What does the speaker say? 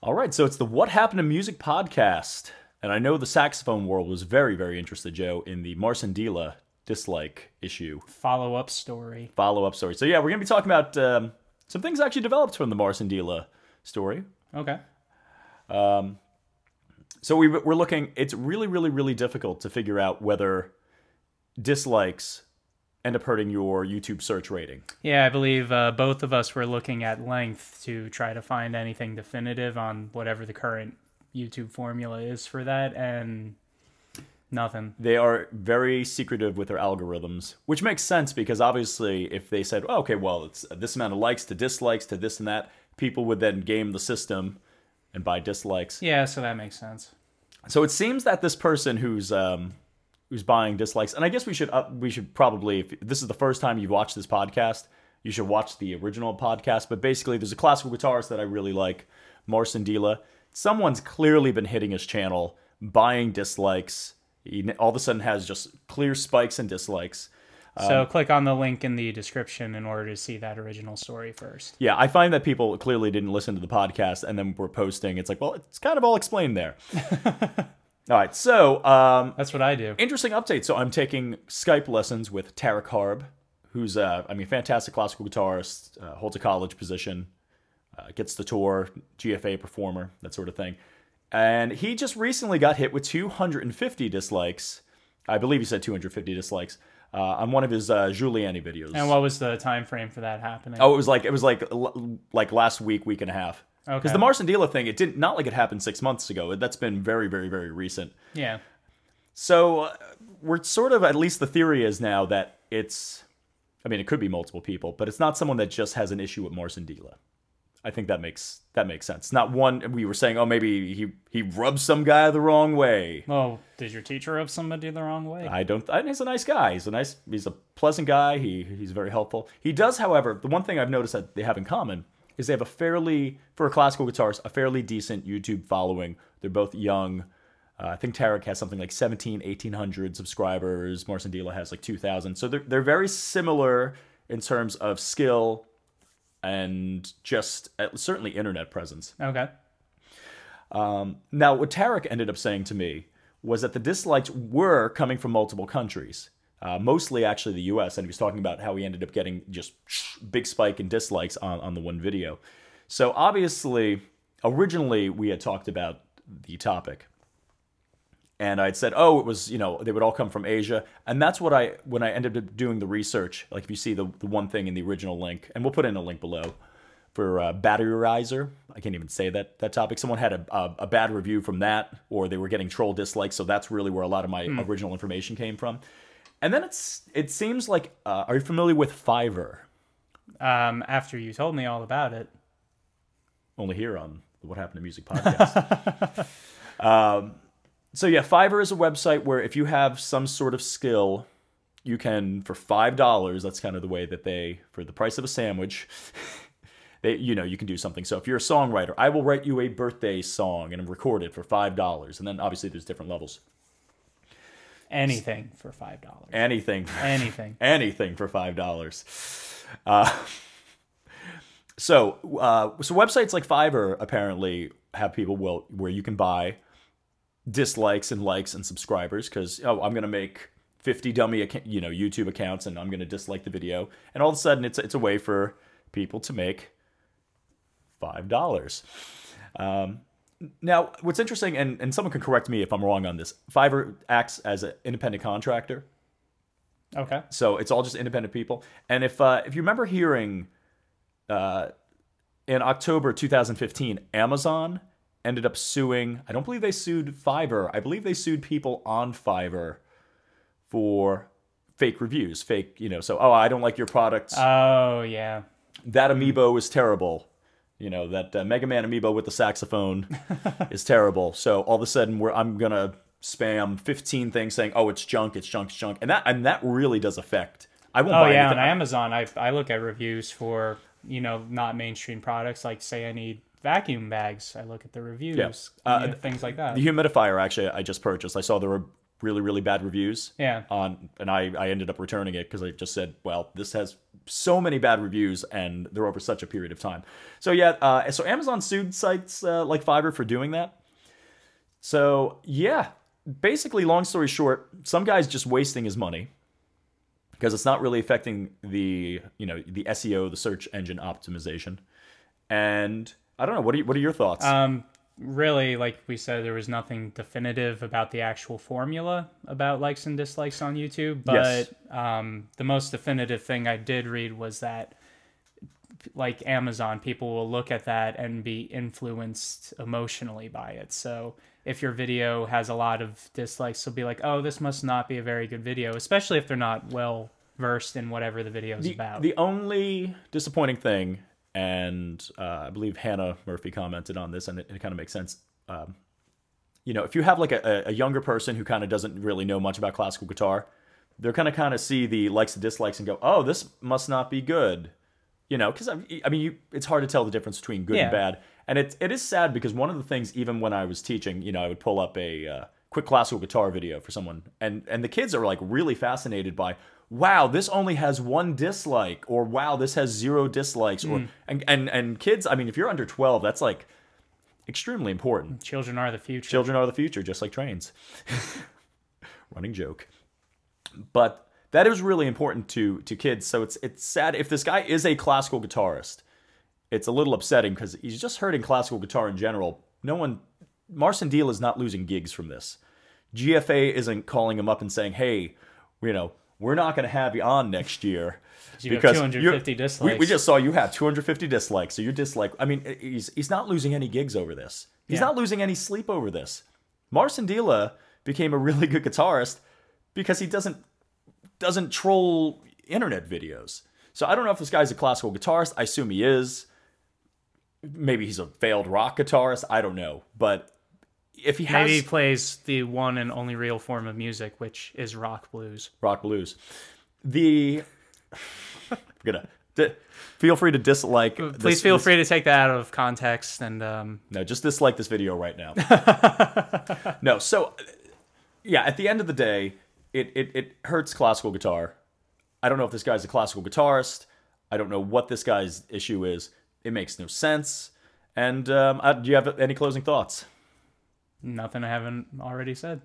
All right, so it's the What Happened to Music podcast. And I know the saxophone world was very, very interested, Joe, in the Marcin Dylla dislike issue. Follow-up story. Follow-up story. So yeah, we're going to be talking about some things actually developed from the Marcin Dylla story. Okay. So we're looking, it's really, really, really difficult to figure out whether dislikes end up hurting your YouTube search rating. Yeah, I believe both of us were looking at length to try to find anything definitive on whatever the current YouTube formula is for that, and nothing. They are very secretive with their algorithms, which makes sense because obviously if they said, oh, okay, well, it's this amount of likes to dislikes to this and that, people would then game the system and buy dislikes. Yeah, so that makes sense. So it seems that this person who's buying dislikes, and I guess we should probably, if this is the first time you've watched this podcast, you should watch the original podcast. But basically, there's a classical guitarist that I really like, Marcin Dylla. Someone's clearly been hitting his channel, buying dislikes. He all of a sudden has just clear spikes and dislikes. So click on the link in the description in order to see that original story first. Yeah, I find that people clearly didn't listen to the podcast and then we're posting. It's like, well, it's kind of all explained there. All right, so that's what I do. Interesting update. So I'm taking Skype lessons with Tarek Harb, who's fantastic classical guitarist, holds a college position, gets the tour, GFA performer, that sort of thing. And he just recently got hit with 250 dislikes. I believe he said 250 dislikes on one of his Giuliani videos. And what was the time frame for that happening? Oh, it was like last week and a half. Okay. Because the Marcin Dylla thing, it didn't, not like it happened 6 months ago. That's been very, very, very recent. Yeah. So we're sort of, at least the theory is now that it's, I mean, it could be multiple people, but it's not someone that just has an issue with Marcin Dylla. I think that makes sense. Not one, we were saying, oh, maybe he rubs some guy the wrong way. Well, did your teacher rub somebody the wrong way? He's a nice guy. He's a pleasant guy. He's very helpful. He does, however, the one thing I've noticed that they have in common is they have for a classical guitarist, a fairly decent YouTube following. They're both young. I think Tarek has something like 1,800 subscribers. Marcin Dylla has like 2,000. So they're very similar in terms of skill and just certainly internet presence. Okay. Now, what Tarek ended up saying to me was that the dislikes were coming from multiple countries. Mostly actually the US, and he was talking about how he ended up getting just big spike in dislikes on the one video. So obviously, originally we had talked about the topic. And I'd said, oh, it was, they would all come from Asia. And that's what when I ended up doing the research, like if you see the one thing in the original link, and we'll put in a link below, for Batterizer. I can't even say that topic. Someone had a bad review from that, or they were getting troll dislikes, so that's really where a lot of my original information came from. And then it seems like, are you familiar with Fiverr? After you told me all about it. Only here on the What Happened to Music podcast. So yeah, Fiverr is a website where if you have some sort of skill, you can, for $5, that's kind of the way that for the price of a sandwich, you can do something. So if you're a songwriter, I will write you a birthday song and record it for $5. And then obviously there's different levels. Anything for $5. Anything. Anything. Anything for $5. So websites like Fiverr apparently have people where you can buy dislikes and likes and subscribers because, I'm going to make 50 dummy YouTube accounts and I'm going to dislike the video. And all of a sudden it's a way for people to make $5. Now, what's interesting, and someone can correct me if I'm wrong on this, Fiverr acts as an independent contractor. Okay. So it's all just independent people. And if you remember hearing in October 2015, Amazon ended up suing, I don't believe they sued Fiverr. I believe they sued people on Fiverr for fake reviews. So, I don't like your products. Oh, yeah. That amiibo is terrible. That Mega Man amiibo with the saxophone is terrible. So all of a sudden, I'm going to spam 15 things saying, oh, it's junk, it's junk, it's junk. And that really does affect. I won't buy anything. On Amazon, I look at reviews for, not mainstream products. Like, say I need vacuum bags. I look at the reviews, things like that. The humidifier, actually, I just purchased. I saw there were really, really bad reviews. Yeah. And I ended up returning it because I just said, well, this has so many bad reviews, and they're over such a period of time. So yeah, so Amazon sued sites like Fiverr for doing that. So yeah, basically, long story short, some guy's just wasting his money because it's not really affecting the the SEO, the search engine optimization. And I don't know, what are your thoughts? Really, like we said, there was nothing definitive about the actual formula about likes and dislikes on YouTube. But Yes. the most definitive thing I did read was that, like Amazon, people will look at that and be influenced emotionally by it. So if your video has a lot of dislikes, they'll be like, oh, this must not be a very good video, especially if they're not well versed in whatever the video is about. The only disappointing thing, and I believe Hannah Murphy commented on this, and it kind of makes sense. If you have like a younger person who kind of doesn't really know much about classical guitar, they're going to kind of see the likes and dislikes and go, oh, this must not be good. Because I mean, it's hard to tell the difference between good and bad. And it is sad because one of the things, even when I was teaching, I would pull up a quick classical guitar video for someone, and the kids are like really fascinated by, wow, this only has 1 dislike, or wow, this has 0 dislikes, or and kids, I mean, if you're under 12, that's like extremely important. Children are the future. Children are the future, just like trains. Running joke. But that is really important to kids. So it's sad if this guy is a classical guitarist. It's a little upsetting because he's just hurting classical guitar in general. Marcin Dylla is not losing gigs from this. GFA isn't calling him up and saying, hey, we're not going to have you on next year because 250 dislikes. We just saw you have 250 dislikes. So you're dislike. I mean, he's not losing any gigs over this. He's not losing any sleep over this. Marcin Dylla became a really good guitarist because he doesn't troll internet videos. So I don't know if this guy's a classical guitarist. I assume he is. Maybe he's a failed rock guitarist. I don't know. But if he has... Maybe he plays the one and only real form of music, which is rock blues. Rock blues. Feel free to dislike... Please feel free to take that out of context and... No, just dislike this video right now. No, so... Yeah, at the end of the day, it hurts classical guitar. I don't know if this guy's a classical guitarist. I don't know what this guy's issue is. It makes no sense. And do you have any closing thoughts? Nothing I haven't already said.